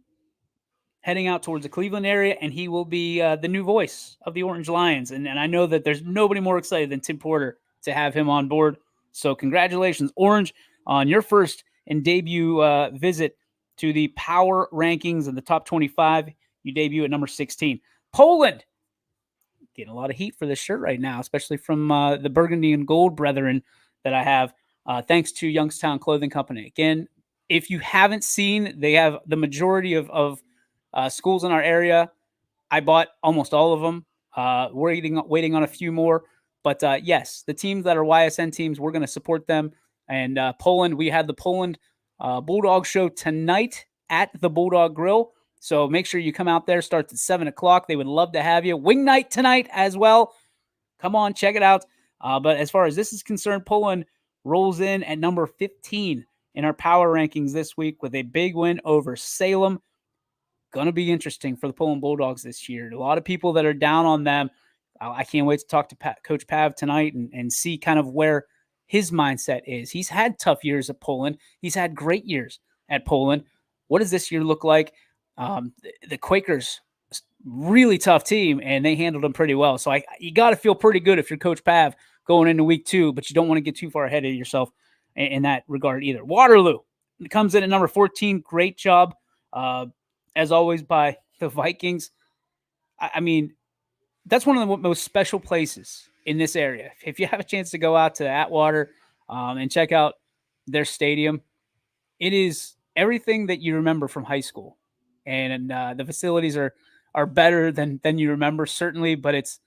heading out towards the Cleveland area, and he will be the new voice of the Orange Lions. And I know that there's nobody more excited than Tim Porter to have him on board. So congratulations, Orange, on your first and debut visit to the power rankings in the top 25. You debut at number 16. Poland, getting a lot of heat for this shirt right now, especially from the burgundy and gold brethren that I have, thanks to Youngstown Clothing Company. Again, if you haven't seen, they have the majority of schools in our area. I bought almost all of them. Waiting on a few more. But yes, the teams that are YSN teams, we're going to support them. And Poland, we had the Poland Bulldog show tonight at the Bulldog Grill. So make sure you come out there. Starts at 7 o'clock. They would love to have you. Wing night tonight as well. Come on, check it out. But as far as this is concerned, Poland rolls in at number 15 in our power rankings this week with a big win over Salem. Going to be interesting for the Poland Bulldogs this year. A lot of people that are down on them. I can't wait to talk to Coach Pav tonight and see kind of where his mindset is. He's had tough years at Poland. He's had great years at Poland. What does this year look like? The Quakers, really tough team, and they handled them pretty well. So you got to feel pretty good if you're Coach Pav going into week 2, but you don't want to get too far ahead of yourself in that regard either. Waterloo comes in at number 14. Great job, as always, by the Vikings. I mean, that's one of the most special places in this area. If you have a chance to go out to Atwater and check out their stadium, it is everything that you remember from high school. And the facilities are better than you remember, certainly, but it's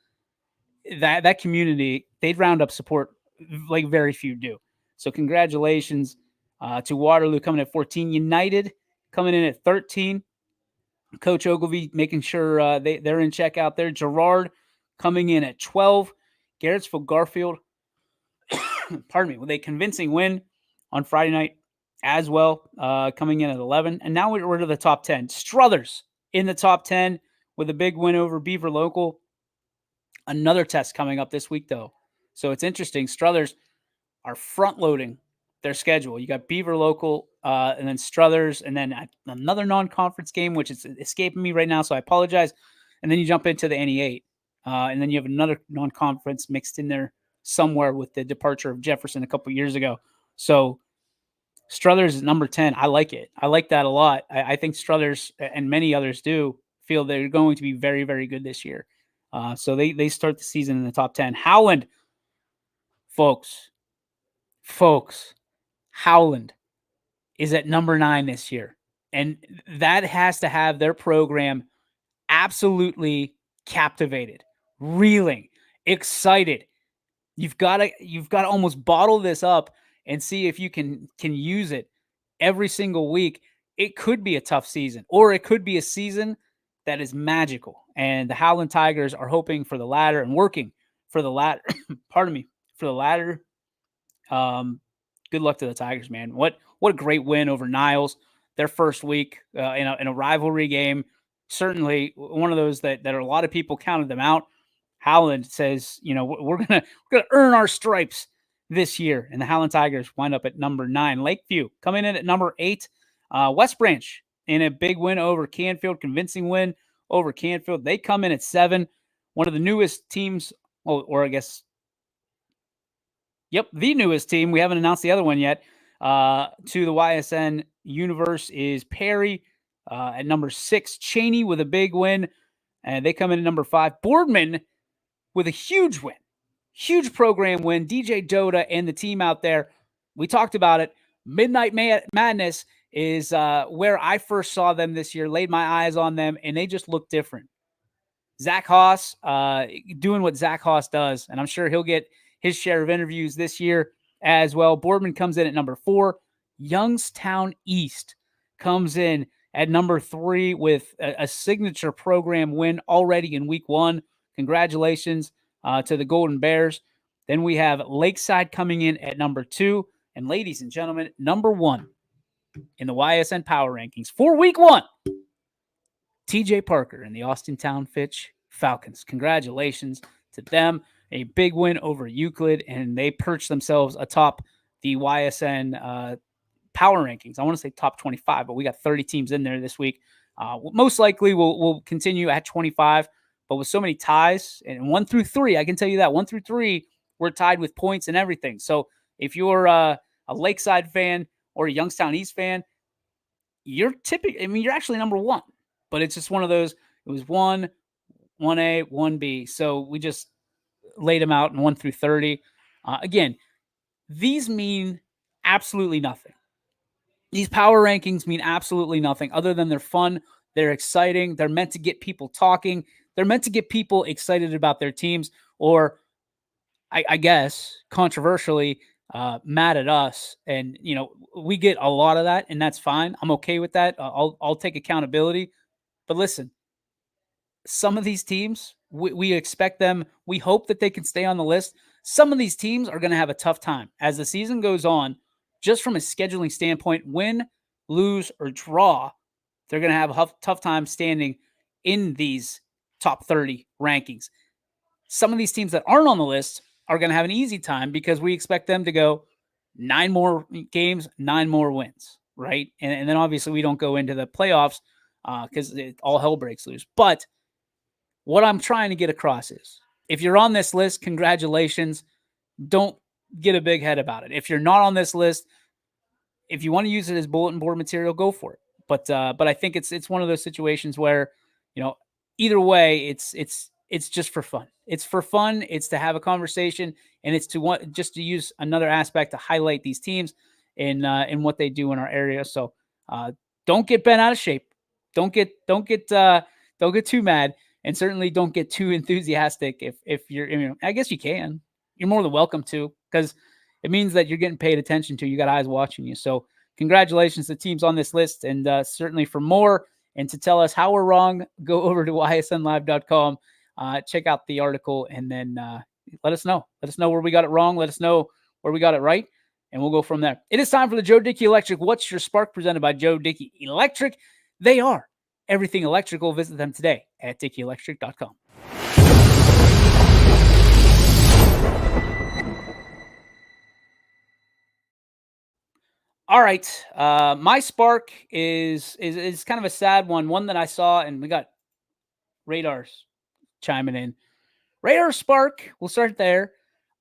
that community, they'd round up support like very few do. So congratulations to Waterloo coming at 14. United coming in at 13. Coach Ogilvy making sure they're in check out there. Girard coming in at 12. Garrettsville Garfield, pardon me, with a convincing win on Friday night as well, coming in at 11. And now we're to the top 10. Struthers in the top 10 with a big win over Beaver Local. Another test coming up this week, though. So it's interesting. Struthers are front-loading their schedule. You got Beaver Local, and then Struthers, and then another non-conference game, which is escaping me right now, so I apologize. And then you jump into the NE8, and then you have another non-conference mixed in there somewhere with the departure of Jefferson a couple years ago. So Struthers is number 10. I like it. I like that a lot. I think Struthers, and many others do, feel they're going to be very, very good this year. So they start the season in the top 10. Howland, folks, Howland is at number 9 this year. And that has to have their program absolutely captivated, reeling, excited. You've got to almost bottle this up and see if you can use it every single week. It could be a tough season, or it could be a season that is magical. And the Howland Tigers are hoping for the latter and working for the latter. Pardon me, for the latter. Good luck to the Tigers, man. What a great win over Niles, their first week in a rivalry game. Certainly one of those that a lot of people counted them out. Howland says, we're gonna earn our stripes this year, and the Howland Tigers wind up at number 9. Lakeview coming in at number 8. West Branch in a big win over Canfield, convincing win over Canfield. They come in at 7. One of the newest teams, or I guess, yep, the newest team. We haven't announced the other one yet. To the YSN universe is Perry at number 6. Cheney with a big win, and they come in at number 5. Boardman with a huge win. Huge program win. DJ Dota and the team out there. We talked about it. Midnight Madness is where I first saw them this year, laid my eyes on them, and they just look different. Zach Haas doing what Zach Haas does, and I'm sure he'll get his share of interviews this year as well. Boardman comes in at number 4. Youngstown East comes in at number 3 with a signature program win already in week 1. Congratulations to the Golden Bears. Then we have Lakeside coming in at number 2. And ladies and gentlemen, number 1 in the YSN Power Rankings for week 1, TJ Parker and the Austintown Fitch Falcons. Congratulations to them. A big win over Euclid, and they perched themselves atop the YSN Power Rankings. I want to say top 25, but we got 30 teams in there this week. Most likely we'll continue at 25, but with so many ties, and 1 through 3, I can tell you that 1 through 3, we're tied with points and everything. So if you're a Lakeside fan or a Youngstown East fan, you're actually number 1, but it's just one of those. It was 1A, 1B. So we just laid them out in 1 through 30. Again, these mean absolutely nothing. These power rankings mean absolutely nothing other than they're fun. They're exciting. They're meant to get people talking. They're meant to get people excited about their teams, or I guess controversially mad at us. And, we get a lot of that, and that's fine. I'm okay with that. I'll take accountability. But listen, some of these teams, we expect them. We hope that they can stay on the list. Some of these teams are going to have a tough time as the season goes on. Just from a scheduling standpoint, win, lose, or draw, they're going to have a tough time standing in these top 30 rankings. Some of these teams that aren't on the list are going to have an easy time because we expect them to go 9 more games, 9 more wins, right? And then obviously we don't go into the playoffs because all hell breaks loose. But what I'm trying to get across is, if you're on this list, congratulations. don't get a big head about it. If you're not on this list, if you want to use it as bulletin board material, go for it. But I think it's one of those situations where, either way, it's just for fun. It's for fun. It's to have a conversation, and it's just to use another aspect to highlight these teams in what they do in our area. So don't get bent out of shape. Don't get too mad, and certainly don't get too enthusiastic. If you're, I guess you can. You're more than welcome to, because it means that you're getting paid attention to. You got eyes watching you. So congratulations to teams on this list, and certainly for more and to tell us how we're wrong, go over to ysnlive.com, check out the article, and then let us know. Let us know where we got it wrong. Let us know where we got it right, and we'll go from there. It is time for the Joe Dickey Electric What's Your Spark, presented by Joe Dickey Electric. They are everything electrical. Visit them today at dickieelectric.com. All right. My spark is kind of a sad one that I saw, and we got Radar's chiming in. Radar spark, we'll start there.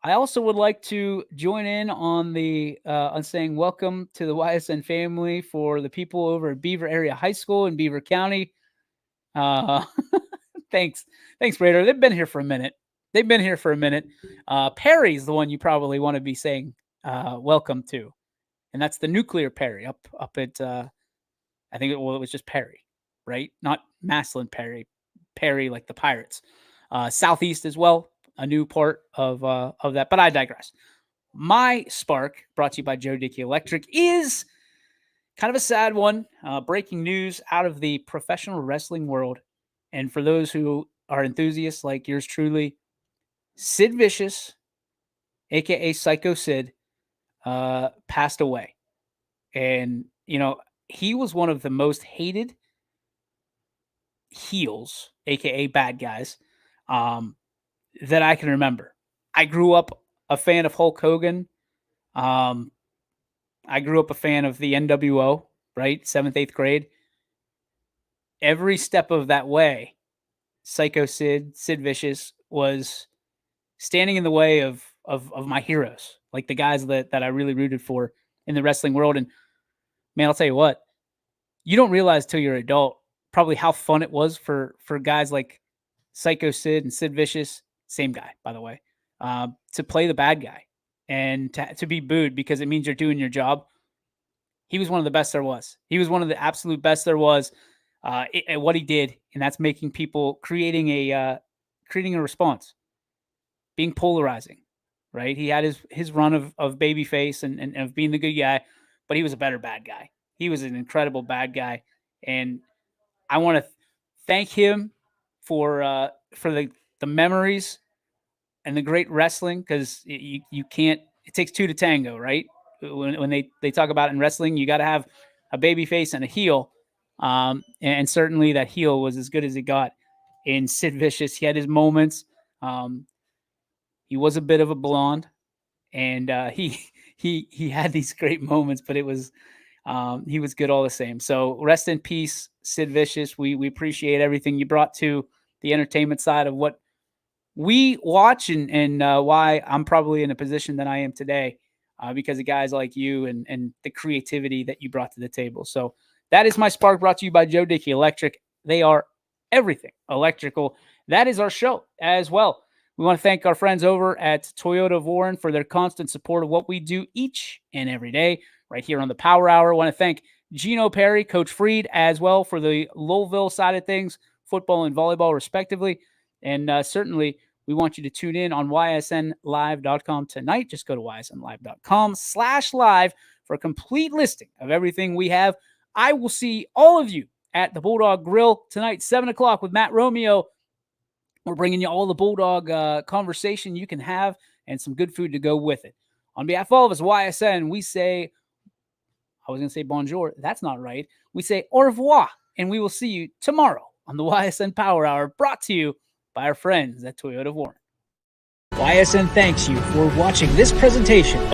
I also would like to join in on the on saying welcome to the YSN family for the people over at Beaver Area High School in Beaver County. Thanks, Radar. They've been here for a minute. Perry's the one you probably want to be saying welcome to. And that's the nuclear Perry up at, I think it was just Perry, right? Not Maslin Perry like the Pirates. Southeast as well, a new part of that. But I digress. My spark, brought to you by Joe Dickey Electric, is kind of a sad one. Breaking news out of the professional wrestling world. And for those who are enthusiasts like yours truly, Sid Vicious, a.k.a. Psycho Sid, passed away. And, he was one of the most hated heels, aka bad guys, that I can remember. I grew up a fan of Hulk Hogan. I grew up a fan of the NWO, right? 7th, 8th grade. Every step of that way, Psycho Sid Vicious was standing in the way of my heroes, like the guys that I really rooted for in the wrestling world. And man, I'll tell you what, you don't realize till you're an adult probably how fun it was for guys like Psycho Sid and Sid Vicious, same guy, by the way, to play the bad guy and to be booed because it means you're doing your job. He was one of the best there was. He was one of the absolute best there was at what he did, and that's making people creating a response, being polarizing, right? He had his run of babyface and of being the good guy, but he was a better bad guy. He was an incredible bad guy, and I want to thank him for the memories and the great wrestling, because you can't. It takes two to tango, right? When they talk about it in wrestling, you got to have a baby face and a heel, and certainly that heel was as good as it got in Sid Vicious. He had his moments. He was a bit of a blonde, and he had these great moments, but it was he was good all the same. So rest in peace, Sid Vicious. We appreciate everything you brought to the entertainment side of what we watch, and why I'm probably in a position that I am today, because of guys like you and the creativity that you brought to the table. So that is my spark, brought to you by Joe Dickey Electric. They are everything electrical. That is our show as well. We want to thank our friends over at Toyota of Warren for their constant support of what we do each and every day right here on the Power Hour. I want to thank Gino Perry, Coach Freed as well for the Louisville side of things, football and volleyball respectively. And certainly we want you to tune in on ysnlive.com tonight. Just go to ysnlive.com/live for a complete listing of everything we have. I will see all of you at the Bulldog Grill tonight, 7 o'clock with Matt Romeo. We're bringing you all the Bulldog conversation you can have and some good food to go with it. On behalf of all of us, YSN, we say, I was going to say bonjour. That's not right. We say au revoir, and we will see you tomorrow on the YSN Power Hour, brought to you by our friends at Toyota of Warren. YSN thanks you for watching this presentation